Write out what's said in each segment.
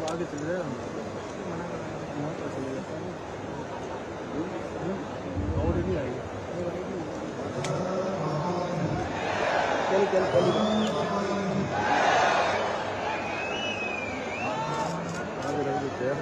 आगे चल रहे हैं और नहीं आएगी चल आगे रख देते हैं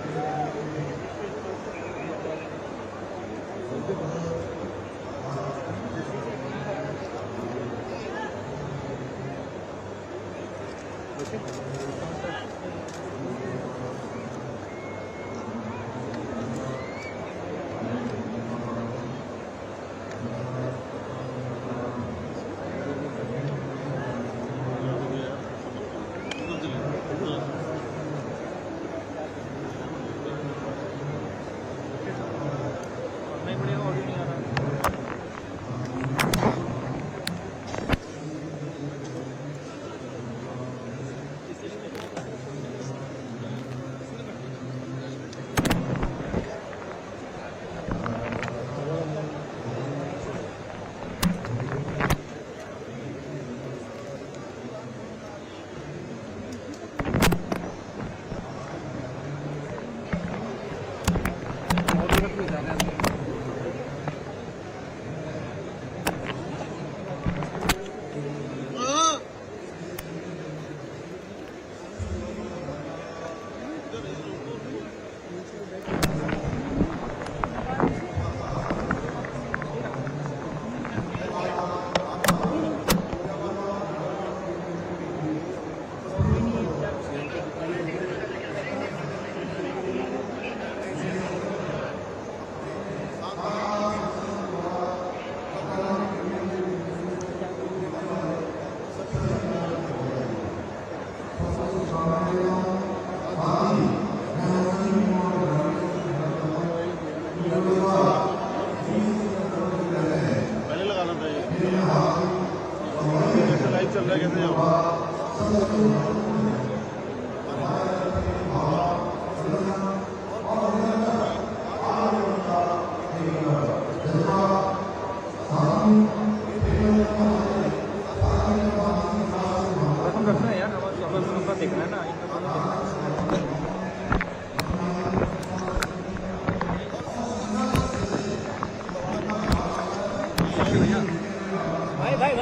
चल रहा है कैसे करना है यार देखना है ना भाई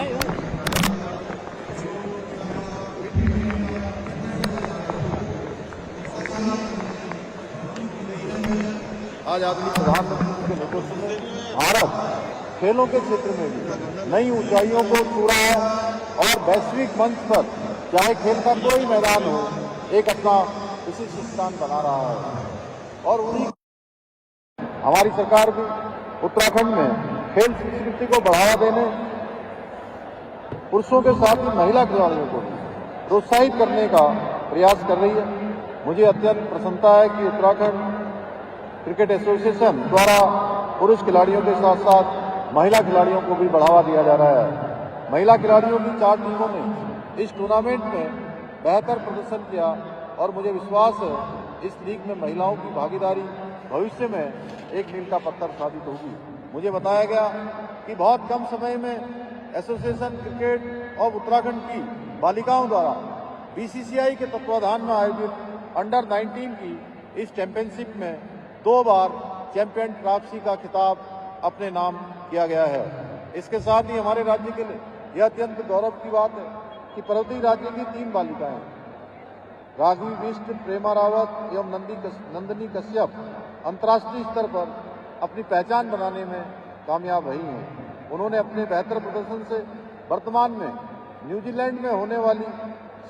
आज आदमी प्रधानमंत्री के नेतृत्व में भारत खेलों के क्षेत्र में भी नई ऊंचाइयों को छू रहा है और वैश्विक मंच पर चाहे खेल का कोई मैदान हो एक अपना विशिष्ट स्थान बना रहा है। और उन्हीं हमारी सरकार भी उत्तराखंड में खेल संस्कृति को बढ़ावा देने पुरुषों के साथ ही महिला खिलाड़ियों को प्रोत्साहित करने का प्रयास कर रही है। मुझे अत्यंत प्रसन्नता है कि उत्तराखंड क्रिकेट एसोसिएशन द्वारा पुरुष खिलाड़ियों के साथ साथ महिला खिलाड़ियों को भी बढ़ावा दिया जा रहा है। महिला खिलाड़ियों की 4 टीमों ने इस टूर्नामेंट में बेहतर प्रदर्शन किया और मुझे विश्वास है इस लीग में महिलाओं की भागीदारी भविष्य में एक मील का पत्थर साबित होगी। मुझे बताया गया कि बहुत कम समय में एसोसिएशन क्रिकेट ऑफ उत्तराखंड की बालिकाओं द्वारा बीसीसीआई के तत्वाधान में आयोजित अंडर 19 की इस चैंपियनशिप में 2 बार चैंपियन ट्रॉफी का खिताब अपने नाम किया गया है। इसके साथ ही हमारे राज्य के लिए यह अत्यंत गौरव की बात है कि पर्वतीय राज्य की 3 बालिकाएं राघवी बिष्ट, प्रेमा रावत एवं नंदिनी कश्यप अंतर्राष्ट्रीय स्तर पर अपनी पहचान बनाने में कामयाब रही हैं। उन्होंने अपने बेहतर प्रदर्शन से वर्तमान में न्यूजीलैंड में होने वाली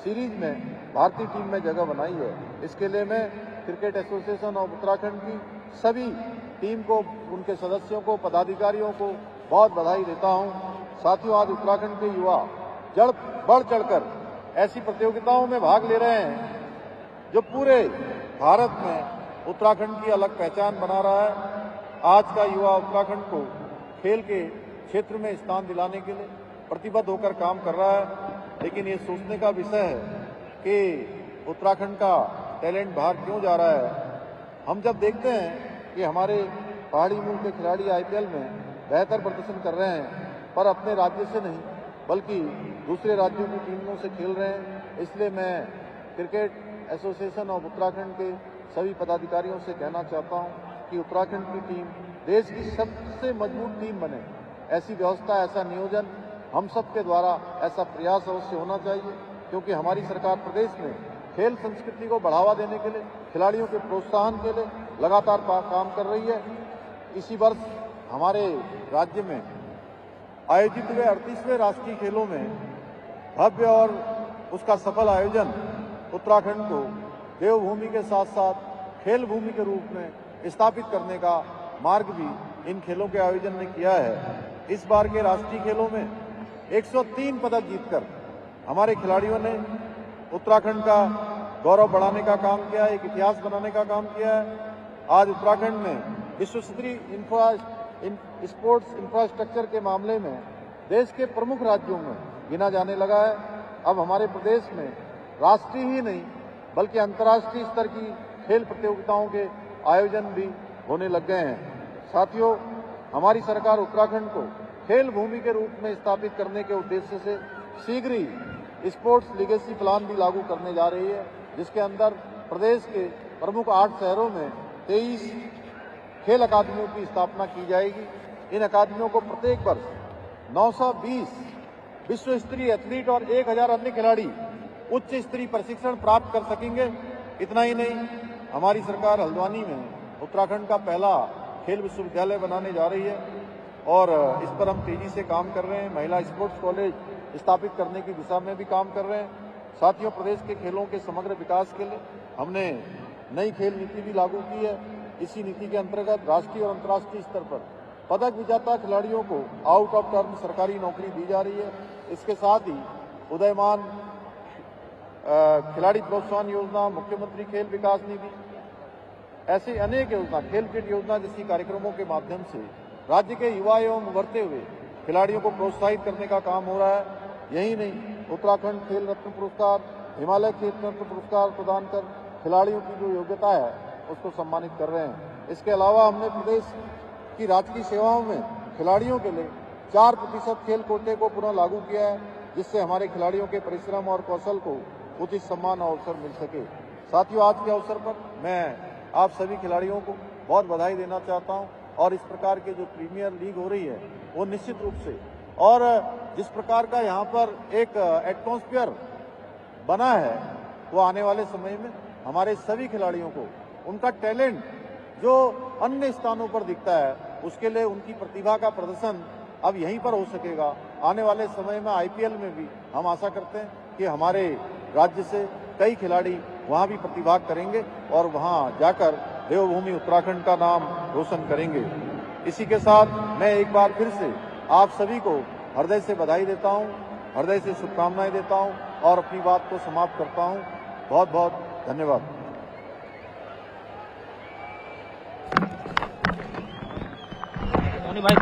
सीरीज में भारतीय टीम में जगह बनाई है। इसके लिए मैं क्रिकेट एसोसिएशन ऑफ उत्तराखंड की सभी टीम को, उनके सदस्यों को, पदाधिकारियों को बहुत बधाई देता हूं। साथियों, आज उत्तराखंड के युवा बढ़ चढ़कर ऐसी प्रतियोगिताओं में भाग ले रहे हैं जो पूरे भारत में उत्तराखंड की अलग पहचान बना रहा है। आज का युवा उत्तराखंड को खेल के क्षेत्र में स्थान दिलाने के लिए प्रतिबद्ध होकर काम कर रहा है, लेकिन ये सोचने का विषय है कि उत्तराखंड का टैलेंट बाहर क्यों जा रहा है। हम जब देखते हैं कि हमारे पहाड़ी मूल के खिलाड़ी आईपीएल में बेहतर प्रदर्शन कर रहे हैं पर अपने राज्य से नहीं बल्कि दूसरे राज्यों की टीमों से खेल रहे हैं, इसलिए मैं क्रिकेट एसोसिएशन ऑफ उत्तराखंड के सभी पदाधिकारियों से कहना चाहता हूं कि उत्तराखंड की टीम देश की सबसे मजबूत टीम बने, ऐसी व्यवस्था, ऐसा नियोजन हम सब के द्वारा ऐसा प्रयास अवश्य होना चाहिए, क्योंकि हमारी सरकार प्रदेश में खेल संस्कृति को बढ़ावा देने के लिए, खिलाड़ियों के प्रोत्साहन के लिए लगातार काम कर रही है। इसी वर्ष हमारे राज्य में आयोजित हुए 38वें राष्ट्रीय खेलों में भव्य और उसका सफल आयोजन उत्तराखंड को देवभूमि के साथ साथ खेल भूमि के रूप में स्थापित करने का मार्ग भी इन खेलों के आयोजन ने किया है। इस बार के राष्ट्रीय खेलों में 103 पदक जीतकर हमारे खिलाड़ियों ने उत्तराखंड का गौरव बढ़ाने का काम किया है, एक इतिहास बनाने का काम किया है। आज उत्तराखंड में विश्व स्तरीय स्पोर्ट्स इंफ्रास्ट्रक्चर के मामले में देश के प्रमुख राज्यों में गिना जाने लगा है। अब हमारे प्रदेश में राष्ट्रीय ही नहीं बल्कि अंतर्राष्ट्रीय स्तर की खेल प्रतियोगिताओं के आयोजन भी होने लग गए हैं। साथियों, हमारी सरकार उत्तराखंड को खेल भूमि के रूप में स्थापित करने के उद्देश्य से शीघ्र ही स्पोर्ट्स लीगेसी प्लान भी लागू करने जा रही है, जिसके अंदर प्रदेश के प्रमुख 8 शहरों में 23 खेल अकादमियों की स्थापना की जाएगी। इन अकादमियों को प्रत्येक वर्ष 920 विश्व स्तरीय एथलीट और 1000 अन्य खिलाड़ी उच्च स्तरीय प्रशिक्षण प्राप्त कर सकेंगे। इतना ही नहीं, हमारी सरकार हल्द्वानी में उत्तराखंड का पहला खेल विश्वविद्यालय बनाने जा रही है और इस पर हम तेजी से काम कर रहे हैं। महिला स्पोर्ट्स कॉलेज स्थापित करने की दिशा में भी काम कर रहे हैं। साथियों, प्रदेश के खेलों के समग्र विकास के लिए हमने नई खेल नीति भी लागू की है। इसी नीति के अंतर्गत राष्ट्रीय और अंतर्राष्ट्रीय स्तर पर पदक विजेता खिलाड़ियों को आउट ऑफ टर्म सरकारी नौकरी दी जा रही है। इसके साथ ही उदयमान खिलाड़ी प्रोत्साहन योजना, मुख्यमंत्री खेल विकास निधि, ऐसी अनेक योजना, खेल किट योजना जैसी कार्यक्रमों के माध्यम से राज्य के युवा एवं उभरते हुए खिलाड़ियों को प्रोत्साहित करने का काम हो रहा है। यही नहीं, उत्तराखंड खेल रत्न पुरस्कार, हिमालय खेल रत्न पुरस्कार प्रदान कर खिलाड़ियों की जो योग्यता है उसको सम्मानित कर रहे हैं। इसके अलावा हमने प्रदेश की राजकीय सेवाओं में खिलाड़ियों के लिए 4% खेल कोटे को पुनः लागू किया है, जिससे हमारे खिलाड़ियों के परिश्रम और कौशल को उचित सम्मान और अवसर मिल सके। साथियों, आज के अवसर पर मैं आप सभी खिलाड़ियों को बहुत बधाई देना चाहता हूं और इस प्रकार के जो प्रीमियर लीग हो रही है वो निश्चित रूप से, और जिस प्रकार का यहाँ पर एक एटमॉस्फेयर बना है, वो आने वाले समय में हमारे सभी खिलाड़ियों को उनका टैलेंट जो अन्य स्थानों पर दिखता है उसके लिए उनकी प्रतिभा का प्रदर्शन अब यहीं पर हो सकेगा। आने वाले समय में आईपीएल में भी हम आशा करते हैं कि हमारे राज्य से कई खिलाड़ी वहां भी प्रतिभाग करेंगे और वहां जाकर देवभूमि उत्तराखंड का नाम रोशन करेंगे। इसी के साथ मैं एक बार फिर से आप सभी को हृदय से बधाई देता हूं, हृदय से शुभकामनाएं देता हूं और अपनी बात को समाप्त करता हूं। बहुत बहुत धन्यवाद। भाई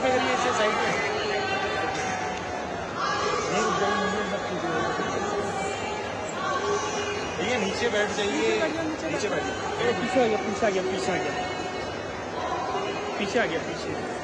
पे करिए इसे साइड में नहीं रुक जाइए मुझे सब चीजें भैया नीचे बैठ जाइए नीचे बैठिए पीछे आ गया पीछे आ गया पीछे आ गया पीछे आ गया पीछे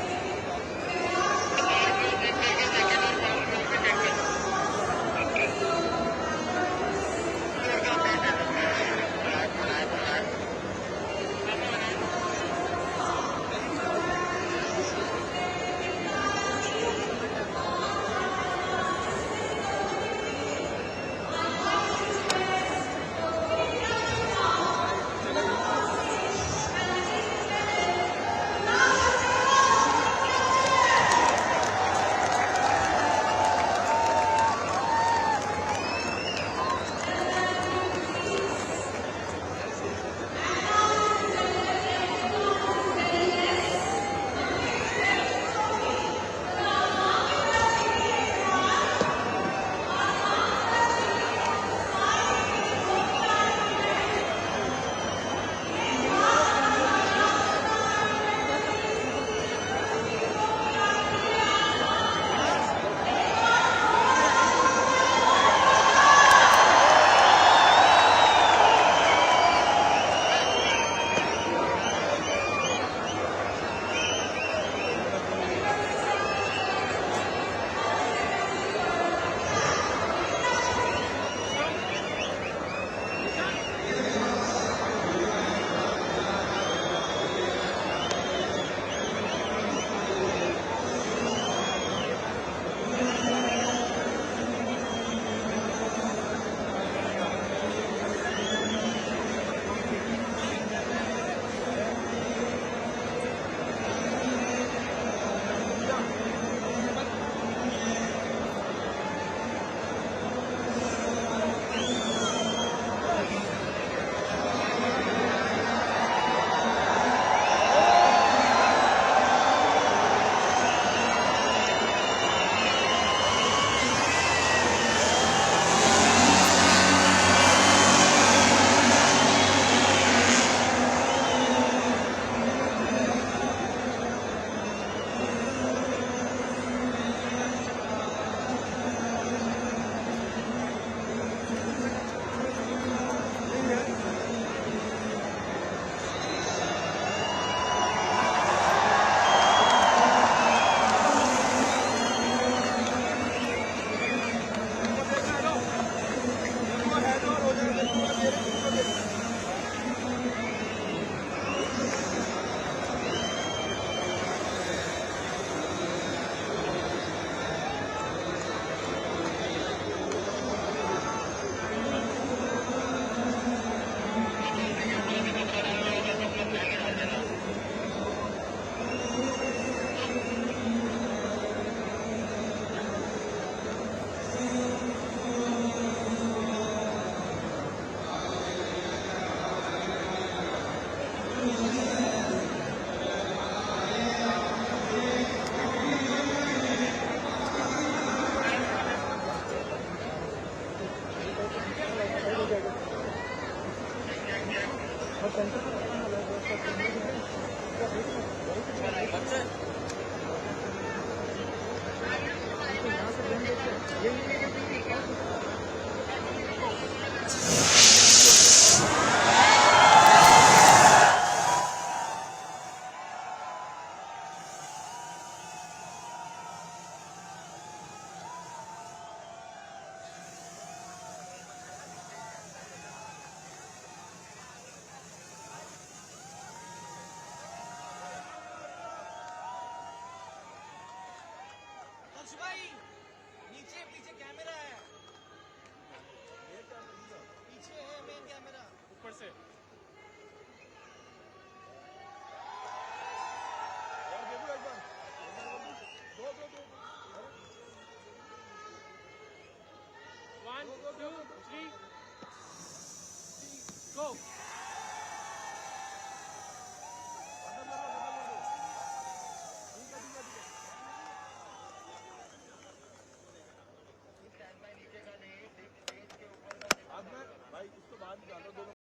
भाई नीचे पीछे कैमरा है पीछे है मेन कैमरा ऊपर से और देखो एक बार दो 1 2 3 go